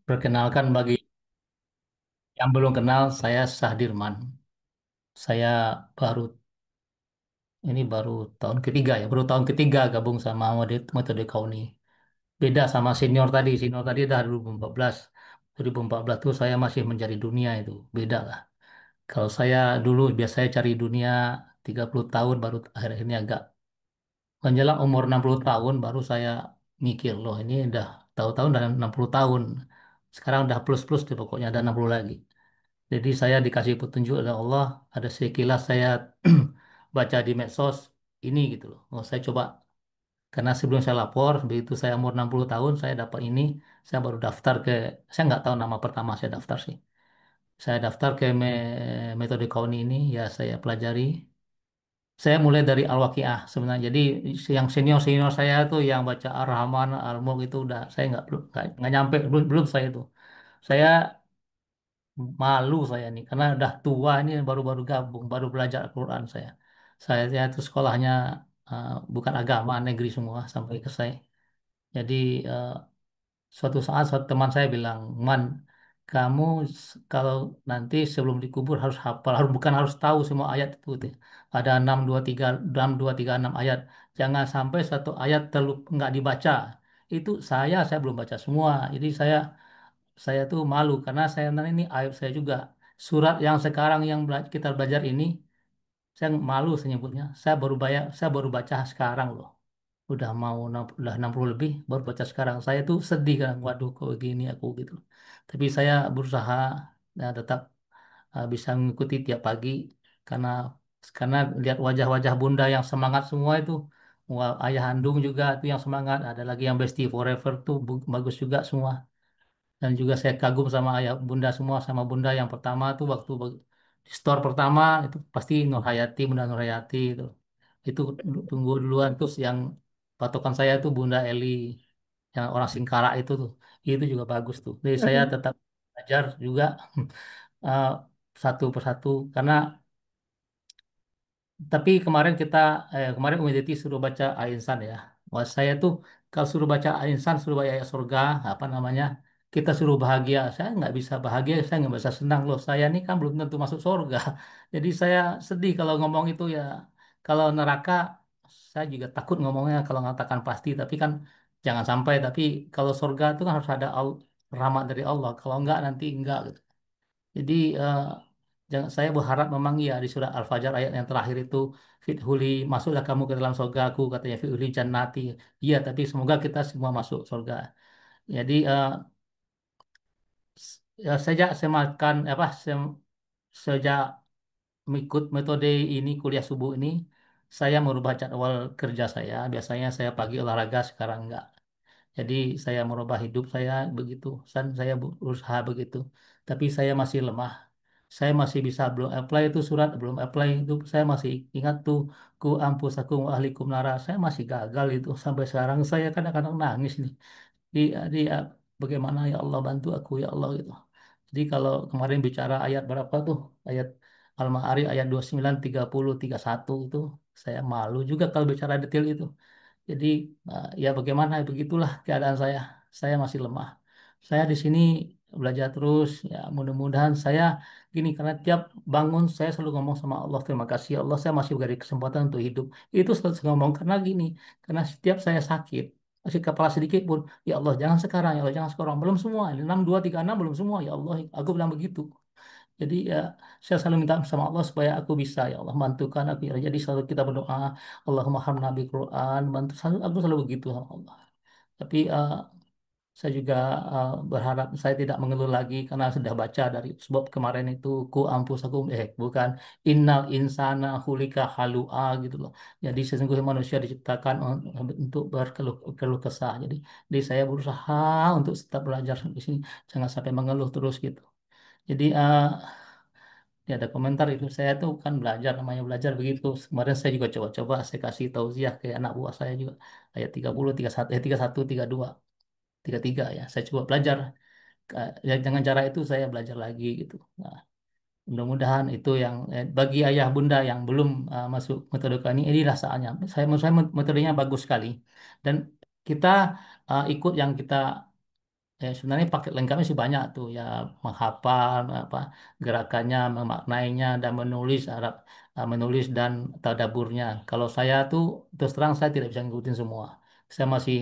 Perkenalkan bagi yang belum kenal, saya Sahdirman. Saya baru baru tahun ketiga ya, baru tahun ketiga gabung sama metode Kauni. Beda sama senior tadi udah 2014. 2014 tuh saya masih mencari dunia itu, beda lah. Kalau saya dulu biasanya cari dunia 30 tahun baru akhir ini agak menjelang umur 60 tahun baru saya mikir loh ini udah tahu-tahu udah 60 tahun. Sekarang udah plus-plus tuh pokoknya ada 60 lagi. Jadi saya dikasih petunjuk oleh Allah, ada sekilas saya baca di medsos ini gitu loh. Oh, saya coba karena sebelum saya lapor, begitu saya umur 60 tahun, saya dapat ini, saya baru daftar ke, saya nggak tahu nama pertama saya daftar sih. Saya daftar ke metode kauni ini, ya saya pelajari. Saya mulai dari Al-Waqiah sebenarnya. Jadi yang senior-senior saya tuh yang baca Ar-Rahman, Al-Mulk itu udah saya nggak nyampe belum saya itu. Saya malu saya nih karena udah tua ini baru-baru gabung, baru belajar Al-Quran saya. Saya itu sekolahnya bukan agama negeri semua sampai ke saya. Jadi eh, suatu saat suatu teman saya bilang, Man, kamu kalau nanti sebelum dikubur harus hafal, harus bukan harus tahu semua ayat itu. Tuh. Ada 6 2 3 6 2 3 6 ayat. Jangan sampai satu ayat nggak dibaca. Itu saya belum baca semua. Jadi saya tuh malu karena saya nanti ini aib saya juga. Surat yang sekarang yang kita belajar ini, saya malu saya nyebutnya. Saya baru baca sekarang loh. Udah 60 lebih baru baca sekarang. Saya tuh sedih kan, waduh kok gini aku gitu. Tapi saya berusaha tetap bisa mengikuti tiap pagi karena karena lihat wajah-wajah bunda yang semangat semua itu. Wah, ayah handung juga itu yang semangat. Ada lagi yang Besti Forever tuh bagus juga semua. Dan juga saya kagum sama ayah bunda semua sama bunda yang pertama tuh waktu di store pertama itu pasti Nur Hayati, Bunda Nur Hayati itu tunggu duluan terus yang patokan saya tuh Bunda Eli yang orang Singkara itu juga bagus tuh. Jadi saya Mm-mm. tetap belajar juga eh, satu persatu karena tapi kemarin Umiditi suruh baca Al-Insan ya. Wah, saya tuh kalau suruh baca Al-Insan, suruh baca ayat surga, apa namanya, kita suruh bahagia. Saya nggak bisa bahagia, saya nggak bisa senang loh. Saya ini kan belum tentu masuk surga. Jadi saya sedih kalau ngomong itu ya. Kalau neraka, saya juga takut ngomongnya kalau mengatakan pasti. Tapi kan jangan sampai. Tapi kalau surga itu kan harus ada rahmat dari Allah. Kalau enggak nanti enggak gitu. Jadi saya berharap memang ya di surat Al-Fajr ayat yang terakhir itu Fithuli masuklah kamu ke dalam surga aku katanya Fithuli jannati. Iya, tapi semoga kita semua masuk surga. Jadi ya, sejak saya makan apa sejak mengikut metode ini kuliah subuh ini saya merubah jadwal kerja saya. Biasanya saya pagi olahraga sekarang enggak. Jadi saya merubah hidup saya begitu, dan saya berusaha begitu. Tapi saya masih lemah. Saya masih bisa belum apply itu surat, belum apply itu. Saya masih ingat tuh ku ampusakum wa ahlikum nara. Saya masih gagal itu sampai sekarang. Saya kadang-kadang nangis nih. Di bagaimana ya Allah bantu aku ya Allah gitu. Jadi kalau kemarin bicara ayat berapa tuh? Ayat Al-Ma'arij ayat 29, 30, 31 itu saya malu juga kalau bicara detail itu. Jadi ya bagaimana begitulah keadaan saya. Saya masih lemah. Saya di sini belajar terus. Ya mudah-mudahan saya gini karena tiap bangun saya selalu ngomong sama Allah terima kasih ya Allah saya masih diberi kesempatan untuk hidup. Itu selalu saya ngomong karena gini karena setiap saya sakit masih kepala sedikit pun ya Allah jangan sekarang ya Allah jangan sekarang belum semua 6 2 3 6 belum semua ya Allah aku bilang begitu. Jadi ya saya selalu minta sama Allah supaya aku bisa ya Allah bantukan aku ya. Jadi selalu kita berdoa Allahumma hamna bil Quran bantu selalu aku selalu begitu sama Allah. Tapi saya juga berharap saya tidak mengeluh lagi karena sudah baca dari sebab kemarin itu ku ampus aku bukan innal insana khuliqa halua gitu loh. Jadi sesungguhnya manusia diciptakan untuk berkeluh keluh kesah. Jadi saya berusaha untuk tetap belajar di sini jangan sampai mengeluh terus gitu. Jadi ya ada komentar itu saya tuh kan belajar namanya belajar begitu. Kemarin saya juga coba-coba saya kasih tausiah ke anak buah saya juga ayat 30 31 31 32 33 ya. Saya coba belajar. Ya, dengan cara itu saya belajar lagi gitu. Nah, mudah-mudahan itu yang bagi ayah bunda yang belum masuk metode kami inilah saatnya. Menurut saya metodenya bagus sekali dan kita ikut yang kita Ya, sebenarnya paket lengkapnya sih banyak tuh ya, menghafal apa gerakannya, memaknainya dan menulis dan tadaburnya. Kalau saya tuh terus terang saya tidak bisa ngikutin semua. Saya masih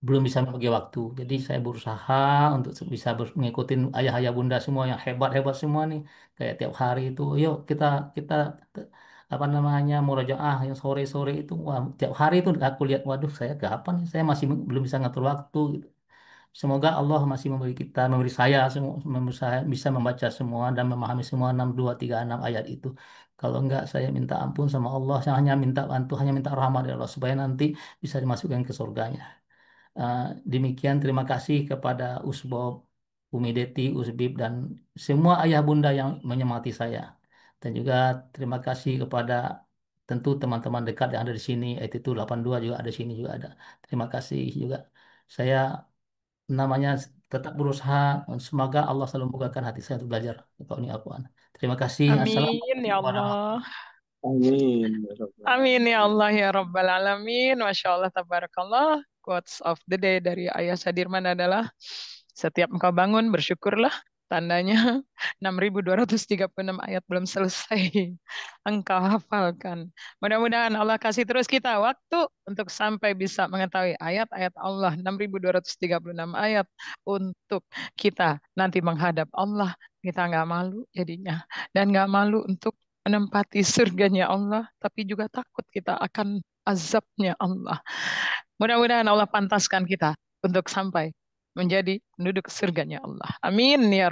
belum bisa membagi waktu. Jadi saya berusaha untuk bisa mengikuti ayah-ayah bunda semua yang hebat-hebat semua nih. Kayak tiap hari itu, yuk kita kita apa namanya murojaah yang sore-sore itu, wah, tiap hari itu aku lihat, waduh saya kapan nih? Saya masih belum bisa ngatur waktu gitu. Semoga Allah masih memberi saya semua, memberi saya bisa membaca semua dan memahami semua 6236 ayat itu. Kalau enggak, saya minta ampun sama Allah. Saya hanya minta bantu, hanya minta rahmat dari Allah supaya nanti bisa dimasukkan ke surganya. Eh, Demikian, terima kasih kepada Usbob, Umi Deti, Usbib, dan semua ayah bunda yang menyemangati saya. Dan juga terima kasih kepada tentu teman-teman dekat yang ada di sini, yaitu 82 juga ada di sini juga ada. Terima kasih juga. Saya namanya tetap berusaha. Semoga Allah selalu membukakan hati saya untuk belajar. Kau ini Al-Quran. Terima kasih. Amin Assalamualaikum ya warahmatullahi Allah. Amin. Ya Rabbal Amin ya Alamin. Allah ya Rabbal Alamin. Masya Allah, tabarakallah. Quotes of the day dari Ayah Sadirman adalah, setiap engkau bangun, bersyukurlah. Tandanya 6236 ayat belum selesai engkau hafalkan. Mudah-mudahan Allah kasih terus kita waktu untuk sampai bisa mengetahui ayat-ayat Allah, 6236 ayat, untuk kita nanti menghadap Allah. Kita nggak malu jadinya. Dan nggak malu untuk menempati surganya Allah, tapi juga takut kita akan azabnya Allah. Mudah-mudahan Allah pantaskan kita untuk sampai menjadi penduduk surganya Allah. Amin ya